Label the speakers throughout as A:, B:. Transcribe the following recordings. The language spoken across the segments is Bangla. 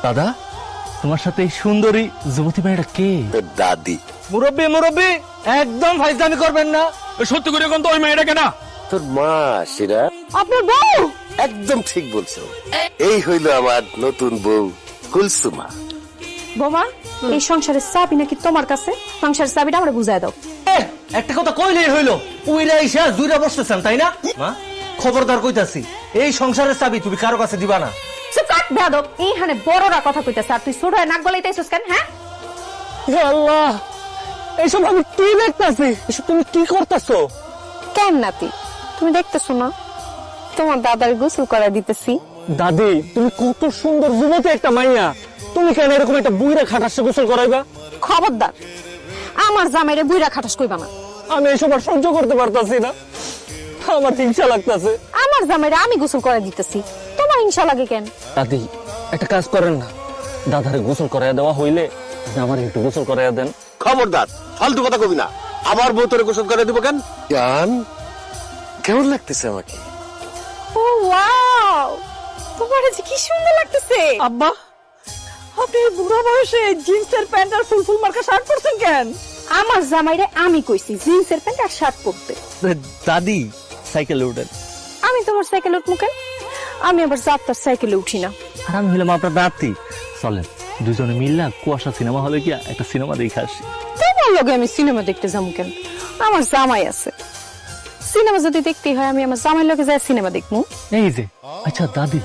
A: দাদা, তোমার সাথে এই সুন্দরী যুবতী মেয়েটা কে?
B: তোর দাদি।
A: মুরব্বী মুরব্বী, একদম ফাইজলামি করবেন না। সত্যি করে কোন তো ওই মেয়েটা কেনা?
B: তোর মা সেরা।
C: আপনার বউ?
B: একদম ঠিক বলছো। এই হইল আমার নতুন বউ কুলসুমা।
C: বোমা, এই সংসারের চাবি নাকি তোমার কাছে? সংসারের চাবিটা আমরা বুঝাই দাও।
A: একটা কথা কইলেই হইলো, উইরা ইসা দুইরা বসতেছেন তাই না? মা, খবরদার কইতাছি, এই সংসারের চাবি তুমি কারো কাছে দিবা না।
C: চুপ থাক বেয়াদব, এইখানে বড়রা কথা কইতাছে আর তুই ছোট হয়ে নাক গলাইতেছিস কেন? হ্যাঁ
A: আল্লাহ, এইসব আমি কি দেখতাছি? এসব তুমি কি করতেছো?
C: কেন নাতি, তুমি দেখতেছো না তোমার দাদার গোসল করা দিতেছি?
A: দাদি, তুমি কত সুন্দর যুবতী একটা মাইয়া, তুমি কেন এরকম একটা বুইরা খাটাসে গোসল করাইবা?
C: খবরদার, আমার জামাইরে বুইরা খাটাস কইবা না।
A: আমি এসব আর সহ্য করতে পারতাছি না, আমার হিংসা লাগতাছে।
C: আমার জামাইরে আমি গোসল করে দিতেছি, তোমার হিংসা লাগে কেন?
A: দাদি, একটা কাজ করেন না, দাদারে গোসল করাইয়া দেওয়া হইলে আমার একটু গোসল করাইয়া দেন।
B: খবরদার, ফালতু কথা কবি না। আমার বউ তোরে গোসল করে দিব কেন? জান, কেমন লাগতেছে আমাকে?
C: ও ওয়াও, তোমার যে কি সুন্দর লাগতেছে।
D: আব্বা, আপনি বুড়া বয়সে জিন্সের প্যান্ট আর ফুল ফুল মার্কা শার্ট পরছেন কেন?
C: আমার জামাইরে আমি কইছি জিন্সের প্যান্ট আর শার্ট পরতে।
A: দাদি, সাইকেলে উঠেন।
C: আমি তোমার সাইকেলে উঠবো কেন? আমি আবার যাত্রার সাইকেলে উঠি না।
A: আর আমি হইলাম আপনার দাদি। চলেন দুজনে মিললা কুয়াশা সিনেমা হলে গিয়া একটা সিনেমা দেখে আসি।
C: তোমার লগে আমি সিনেমা দেখতে যাবো কেন? আমার জামাই আছে, সিনেমা যদি দেখতে হয় আমি আমার জামাই লগে যাই সিনেমা দেখবো।
A: এই যে, আচ্ছা দাদি,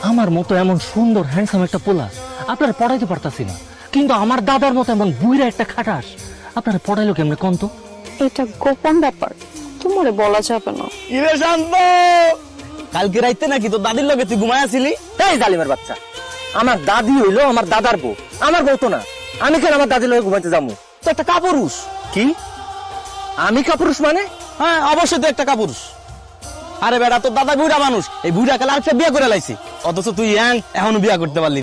A: আমার মতো এমন সুন্দর হ্যান্ডসাম একটা পোলা আপনারা পড়াইতে পারতাছি না, কিন্তু আমার দাদার মতো এমন বুইরা একটা খাটাস আপনারা পড়াইলো কেমনে কোন তো?
C: এটা গোপন ব্যাপার, তোমারে বলা যাবে না।
A: ইরে শান্ত, কালকে রাইতে নাকি তো দাদির লগে তুই ঘুমায় আছিলি? এই জালিমের বাচ্চা, আমার দাদি হইলো আমার দাদার বউ, আমার বউ তো না। আমি কেন আমার দাদির লগে ঘুমাইতে যাবো? তো একটা কাপুরুষ। কি? আমি কাপুরুষ মানে? হ্যাঁ, অবশ্যই তো একটা কাপুরুষ। আরে বেটা, তোর দাদা বুড়া মানুষ, এই বুড়া কালে আরেকটা বিয়ে করে লাইছি, অথচ তুই এখনো বিয়ে করতে পারলি।